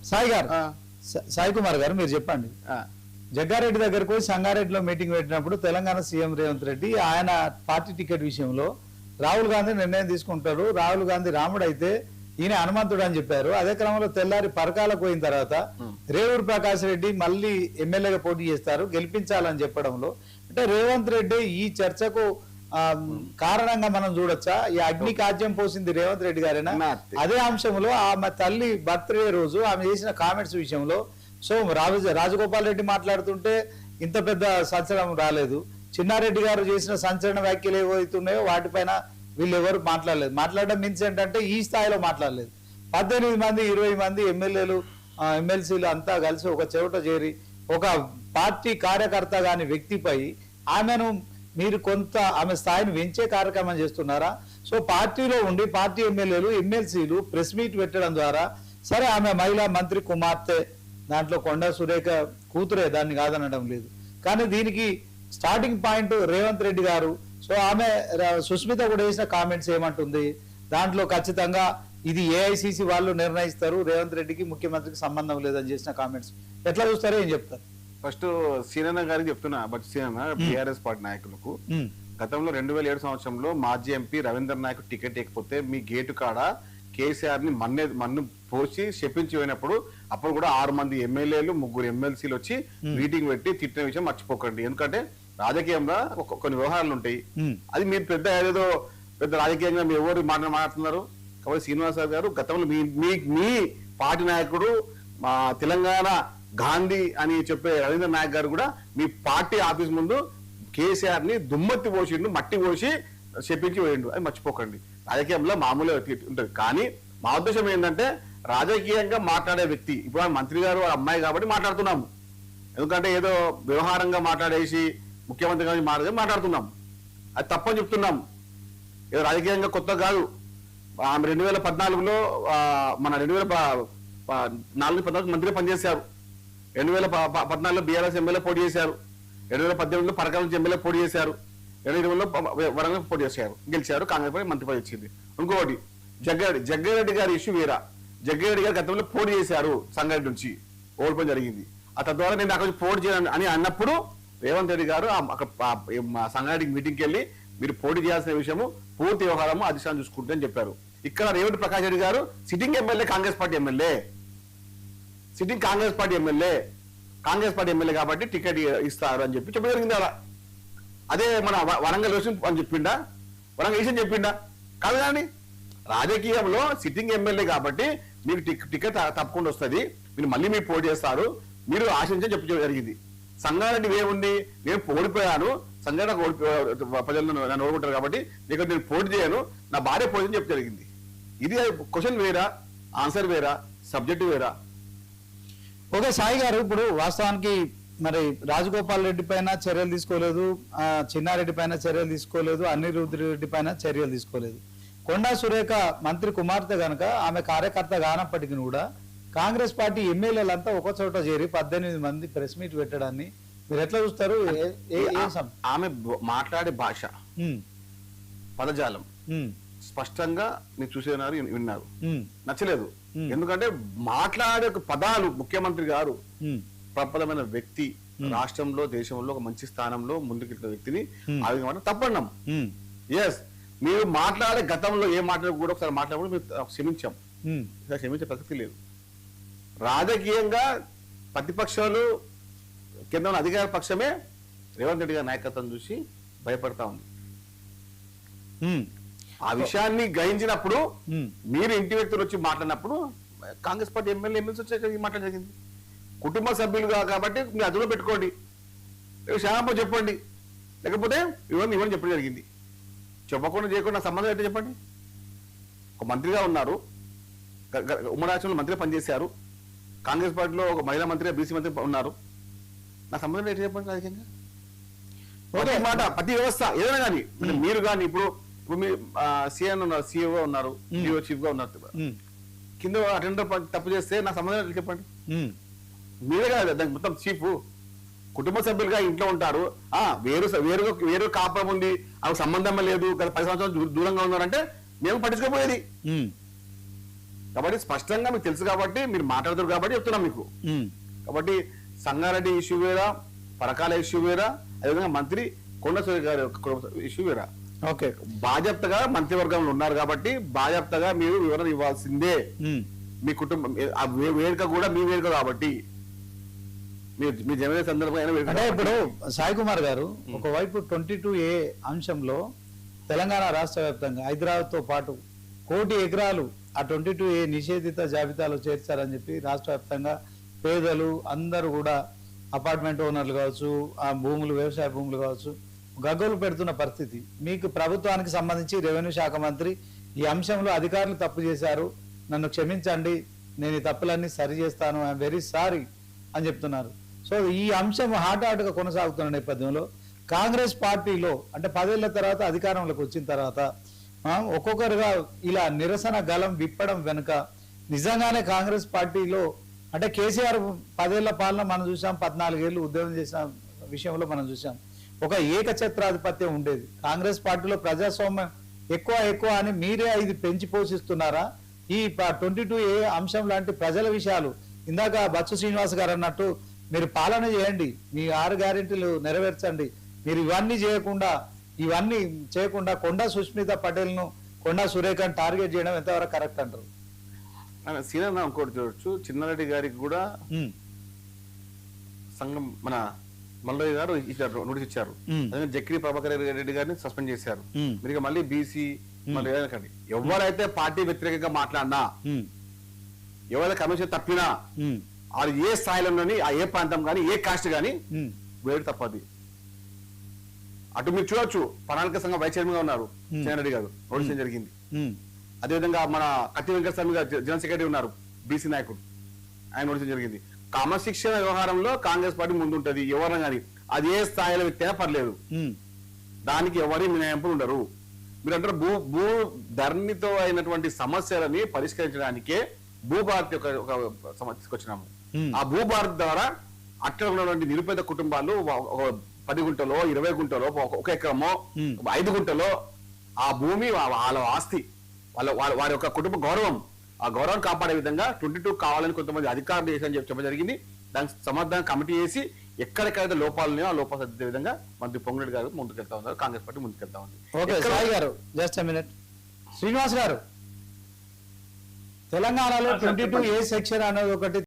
సాయి గారు, సాయి కుమార్ గారు మీరు చెప్పండి. జగ్గారెడ్డి దగ్గరకు పోయి సంగారెడ్డిలో మీటింగ్ పెట్టినప్పుడు తెలంగాణ సీఎం రేవంత్ రెడ్డి ఆయన పార్టీ టికెట్ విషయంలో రాహుల్ గాంధీ నిర్ణయం తీసుకుంటాడు, రాహుల్ గాంధీ రాముడు అయితే ఈయన హనుమంతుడు అని చెప్పారు. అదే క్రమంలో తెల్లారి పరకాలకు పోయిన తర్వాత రేవూరు ప్రకాష్ రెడ్డి మళ్ళీ ఎమ్మెల్యేగా పోటీ చేస్తారు, గెలిపించాలని చెప్పడంలో అంటే రేవంత్ రెడ్డి ఈ చర్చకు కారణంగా మనం చూడొచ్చా? ఈ అగ్ని కాజ్యం పోసింది రేవంత్ రెడ్డి గారేనా? అదే అంశంలో ఆమె తల్లి బర్త్డే రోజు ఆమె చేసిన కామెంట్స్ విషయంలో సో రాజగోపాల్ రెడ్డి మాట్లాడుతుంటే ఇంత పెద్ద సంచలనం రాలేదు. చిన్నారెడ్డి గారు చేసిన సంచలన వ్యాఖ్యలు ఏవైతున్నాయో వాటిపైన వీళ్ళు ఎవరు మాట్లాడలేదు. మాట్లాడడం మీన్స్ ఏంటంటే ఈ స్థాయిలో మాట్లాడలేదు. 18 మంది 20 మంది ఎమ్మెల్యేలు ఎమ్మెల్సీలు అంతా కలిసి ఒక చెవిట చేరి ఒక పార్టీ కార్యకర్త కాని వ్యక్తిపై ఆమెను మీరు కొంత ఆమె స్థాయిని పెంచే కార్యక్రమం చేస్తున్నారా? సో పార్టీలో ఉండి పార్టీ ఎమ్మెల్యేలు ఎమ్మెల్సీలు ప్రెస్ మీట్ పెట్టడం ద్వారా సరే ఆమె మహిళా మంత్రి కుమార్తె, దాంట్లో కొండా సురేఖ కూతురే, దాన్ని కాదనడం లేదు. కానీ దీనికి స్టార్టింగ్ పాయింట్ రేవంత్ రెడ్డి గారు. సో ఆమె సుస్మిత కూడా చేసిన కామెంట్స్ ఏమంటుంది దాంట్లో ఖచ్చితంగా ఇది ఏఐసిసి వాళ్ళు నిర్ణయిస్తారు, రేవంత్ రెడ్డికి ముఖ్యమంత్రికి సంబంధం లేదని చేసిన కామెంట్స్ ఎట్లా చూస్తారో ఏం చెప్తారు? ఫస్ట్ సీనన్న గారికి చెప్తున్నా. బట్ సీనన్న టీఆర్ఎస్ పార్టీ నాయకులకు గతంలో 2007 సంవత్సరంలో మాజీ ఎంపీ రవీంద్ర నాయక్ టికెట్ ఇవ్వకపోతే మీ గేటు కాడ కేసీఆర్ ని మన్ను పోసి చెప్పించి పోయినప్పుడు అప్పుడు కూడా 6 మంది ఎమ్మెల్యేలు 3 ఎమ్మెల్సీలు వచ్చి మీటింగ్ పెట్టి తిట్టిన విషయం మర్చిపోకండి. ఎందుకంటే రాజకీయంలో కొన్ని వ్యవహారాలు ఉంటాయి. అది మీరు ఏదో పెద్ద రాజకీయంగా మీరు ఎవరు మాట్లాడుతున్నారు కాబట్టి శ్రీనివాసరావు గారు గతంలో మీ పార్టీ నాయకుడు మా తెలంగాణ గాంధీ అని చెప్పే రవీంద్ర నాయక్ గారు కూడా మీ పార్టీ ఆఫీస్ ముందు కేసీఆర్ ని దుమ్మెత్తి పోసిండు, మట్టి పోసి చెప్పించి పోయిండు. అది మర్చిపోకండి. రాజకీయంలో మామూలుగా ఉంటుంది. కానీ మా ఉద్దేశం ఏంటంటే రాజకీయంగా మాట్లాడే వ్యక్తి ఇప్పుడు మంత్రి గారు అమ్మాయి కాబట్టి మాట్లాడుతున్నాము. ఎందుకంటే ఏదో వ్యవహారంగా మాట్లాడేసి ముఖ్యమంత్రి గారి మాట్లాడుతున్నాం, అది తప్పని చెప్తున్నాం. ఏదో రాజకీయంగా కొత్త కాదు. ఆమె 2014లో మన 2014 మంత్రిగా పనిచేశారు, 2014లో బీఆర్ఎస్ ఎమ్మెల్యే పోటీ చేశారు, 2018లో పరకాల నుంచి ఎమ్మెల్యే పోటీ చేశారు, 2020లో వరంగల్ పోటీ చేశారు, గెలిచారు. కాంగ్రెస్ పార్టీ మంత్రి పదవి వచ్చింది. ఇంకొకటి జగ్గారెడ్డి గారి ఇష్యూ వేరా. జగ్గారెడ్డి గారు గతంలో పోటీ చేశారు, సంగారెడ్డి నుంచి ఓడిపోయి జరిగింది. ఆ తద్వారా నేను అక్కడ పోటీ చేయాలని అని అన్నప్పుడు రేవంత్ రెడ్డి గారు అక్కడ సంగారెడ్డి మీటింగ్కి వెళ్ళి మీరు పోటీ చేయాల్సిన విషయము పూర్తి వ్యవహారము అధిష్టానం చూసుకుంటుందని చెప్పారు. ఇక్కడ రేవంత్ ప్రకాష్ రెడ్డి గారు sitting MLA, Congress party MLA, sitting Congress party MLA కాబట్టి టికెట్ ఇస్తారు అని చెప్పి జరిగింది. అలా అదే మన వరంగల్ విషయం అని చెప్పిండా, వరంగల్ విషయం చెప్పిండా? కాదు. కానీ రాజకీయంలో సిట్టింగ్ ఎమ్మెల్యే కాబట్టి మీకు టికెట్ తప్పకుండా వస్తుంది, మీరు మళ్ళీ మీరు పోటీ చేస్తారు, మీరు ఆశించని చెప్పి జరిగింది. సంగారెడ్డి ఏముంది, నేను ఓడిపోయాను, సంగారెడ్డి ప్రజలు నన్ను ఓడిపోతారు కాబట్టి నేను పోటీ చేయను, నా భార్య పోటీ అని చెప్పి జరిగింది. ఇది క్వశ్చన్ వేరా, ఆన్సర్ వేరా, సబ్జెక్టు వేరా. ఓకే సాయి గారు, ఇప్పుడు వాస్తవానికి మరి రాజగోపాల్ రెడ్డి పైన చర్యలు తీసుకోలేదు, చిన్నారెడ్డి పైన చర్యలు తీసుకోలేదు, అనిరుద్ధ్ రెడ్డి పైన చర్యలు తీసుకోలేదు. కొండా సురేఖ మంత్రి కుమార్తె గనక ఆమె కార్యకర్త కానప్పటికీ కూడా కాంగ్రెస్ పార్టీ ఎమ్మెల్యేలంతా ఒక చోట చేరి 18 మంది ప్రెస్ మీట్ పెట్టడాన్ని మీరు ఎట్లా చూస్తారు? ఆమె మాట్లాడే భాష, పదజాలం స్పష్టంగా మీరు చూసేనారు, విన్నారు, నచ్చలేదు. ఎందుకంటే మాట్లాడే పదాలు, ముఖ్యమంత్రి గారు ప్రబలమైన వ్యక్తి, రాష్ట్రంలో దేశంలో ఒక మంచి స్థానంలో ముందుకెళ్తున్న వ్యక్తిని ఆ విధంగా తప్పన్నాం. ఎస్, మీరు మాట్లాడే గతంలో ఏం మాట్లాడే కూడా ఒకసారి మాట్లాడకుండా మీరు క్షమించాం, క్షమించే ప్రసక్తి లేదు. రాజకీయంగా ప్రతిపక్షాలు కింద ఉన్న అధికార పక్షమే రేవంత్ రెడ్డి గారి నాయకత్వం చూసి భయపడతా ఉంది. ఆ విషయాన్ని గ్రహించినప్పుడు మీరు ఇంటి వ్యక్తులు వచ్చి మాట్లాడినప్పుడు కాంగ్రెస్ పార్టీ ఎమ్మెల్సీ వచ్చి మాట్లాడ జరిగింది. కుటుంబ సభ్యులుగా కాబట్టి మీరు అదులో పెట్టుకోండి, క్షేమం చెప్పండి, లేకపోతే ఇవన్నీ చెప్పడం జరిగింది. చెప్పకుండా చేయకుండా సంబంధం ఏంటో చెప్పండి. ఒక మంత్రిగా ఉన్నారు, ఉమ్మడి రాష్ట్రంలో మంత్రిగా పనిచేశారు, కాంగ్రెస్ పార్టీలో ఒక మహిళా మంత్రిగా బీసీ మంత్రి ఉన్నారు, నా సంబంధం ఏంటో చెప్పండి. రాజకీయంగా ఒకే మాట, ప్రతి వ్యవస్థ ఏదైనా కానీ మీరు కానీ ఇప్పుడు మీరు సీఎం ఉన్నారు, సిఇఓ ఉన్నారు, డిఓ చీఫ్ గా ఉన్నారు, కింద అటెండర్ తప్పు చేస్తే నా సంబంధం చెప్పండి. మీరే కదా దానికి మొత్తం చీఫ్. కుటుంబ సభ్యులుగా ఇంట్లో ఉంటారు, వేరు కాపురం ఉంది, ఆమెకు సంబంధం లేదు, గత 10 సంవత్సరాలు దూరంగా ఉన్నారంటే మేము పట్టించుకోపోయేది. కాబట్టి స్పష్టంగా మీకు తెలుసు కాబట్టి మీరు మాట్లాడుతారు కాబట్టి చెప్తున్నాం మీకు. కాబట్టి సంగారెడ్డి ఇష్యూ వేరా, పరకాల ఇష్యూ వేరా, అదేవిధంగా మంత్రి కొండ సురేఖ గారి ఇష్యూ వేరా. ఓకే, బాధ్యతగా మంత్రివర్గంలో ఉన్నారు కాబట్టి బాధ్యతగా మీరు వివరణ ఇవ్వాల్సిందే. మీ కుటుంబం వేడుక కూడా మీ వేడుక కాబట్టి మీ జన్మదిన సందర్భంగా అంటే ఇప్పుడు సాయి కుమార్ గారు ఒకవైపు 22A అంశంలో తెలంగాణ రాష్ట్ర వ్యాప్తంగా హైదరాబాద్ తో పాటు 1 కోటి ఎకరాలు ఆ 22A నిషేధిత జాబితాలో చేర్చారని చెప్పి రాష్ట్ర వ్యాప్తంగా పేదలు అందరూ కూడా అపార్ట్మెంట్ ఓనర్లు కావచ్చు, ఆ భూములు వ్యవసాయ భూములు కావచ్చు గగ్గోలు పెడుతున్న పరిస్థితి. మీకు ప్రభుత్వానికి సంబంధించి రెవెన్యూ శాఖ మంత్రి ఈ అంశంలో అధికారులు తప్పు చేశారు, నన్ను క్షమించండి, నేను ఈ తప్పులన్నీ సరి చేస్తాను, ఐఎమ్ వెరీ సారీ అని చెప్తున్నారు. సో ఈ అంశం హాట్గా కొనసాగుతున్న నేపథ్యంలో కాంగ్రెస్ పార్టీలో అంటే 10 ఏళ్ల తర్వాత అధికారంలోకి వచ్చిన తర్వాత ఒక్కొక్కరుగా ఇలా నిరసన గలం విప్పడం వెనుక నిజంగానే కాంగ్రెస్ పార్టీలో అంటే కేసీఆర్ 10 ఏళ్ల పాలన మనం చూసాం, 14 ఏళ్ళు ఉద్యోగం చేసిన విషయంలో మనం చూసాం. ఒక ఏకఛత్రాధిపత్యం ఉండేది. కాంగ్రెస్ పార్టీలో ప్రజాస్వామ్యం ఎక్కువ అని మీరే ఇది పెంచి పోషిస్తున్నారా? ఈ 22A అంశం లాంటి ప్రజల విషయాలు ఇందాక బచ్చు శ్రీనివాస్ గారు అన్నట్టు మీరు పాలన చేయండి, మీ 6 గ్యారెంటీలు నెరవేర్చండి, మీరు ఇవన్నీ చేయకుండా కొండా సుష్మిత పటేల్ను కొండా సురేఖను టార్గెట్ చేయడం ఎంతవరకు కరెక్ట్ అంటారు? సీనియర్ ఇంకోటి చూడొచ్చు, చిన్నారెడ్డి గారికి కూడా సంఘం మన మల్లయ్య గారు ఇచ్చారు, నోటీస్ ఇచ్చారు. అదే జక్రి ప్రభాకర్ రెడ్డి గారిని సస్పెండ్ చేశారు. మీరు మళ్ళీ బీసీ మళ్ళీ ఎవరైతే పార్టీ వ్యతిరేకంగా మాట్లాడినా, ఎవరైతే కమిషన్ తప్పినా, అది ఏ స్థాయిలోని ఆ ఏ ప్రాంతం కానీ ఏ కాస్ట్ కానీ వేడు తప్పది. అటు మీరు చూడొచ్చు, ప్రణాళిక సంఘం వైస్ చైర్మన్ గా ఉన్నారు చిన్నారెడ్డి గారు, నోటీస్ జరిగింది. అదేవిధంగా మన కత్తి వెంకటస్వామి గారు జనరల్ సెక్రటరీ ఉన్నారు, బీసీ నాయకుడు, ఆయన నోటీస్ జరిగింది. క్రమశిక్షణ వ్యవహారంలో కాంగ్రెస్ పార్టీ ముందుంటది. ఎవరైనా కానీ అది ఏ స్థాయిలో వ్యక్తి అయినా పర్లేదు, దానికి ఎవరి మినహాయింపులు ఉండరు. మీరు అంటారు భూ ధరణితో అయినటువంటి సమస్యలని పరిష్కరించడానికే భూభారతి ఒక సమస్య తీసుకొచ్చినాము. ఆ భూభారతి ద్వారా అక్కడ ఉన్నటువంటి నిరుపేద కుటుంబాలు 10 గుంటలో 20 గుంటలో 1 ఎకరమో 5 గుంటలో ఆ భూమి వాళ్ళ ఆస్తి, వారి యొక్క కుటుంబ గౌరవం, ఆ గౌరవం కాపాడే విధంగా 22 కావాలని కొంతమంది అధికారులు చేశారని చెప్పడం జరిగింది. దానికి సమర్థన కమిటీ చేసి ఎక్కడెక్కడైతే లోపాలు ఉన్నాయో ఆ లోపాలు సర్దిద్దే విధంగా మంత్రి పొంగులేటి గారు ముందుకెళ్తా ఉన్నారు, కాంగ్రెస్ పార్టీ ముందుకెళ్తా ఉంది. ఓకే సాయి గారు, జస్ట్ ఎ మినిట్. శ్రీనివాస్ గారు, తెలంగాణలో 22A సెక్షన్ అనేది ఒకటి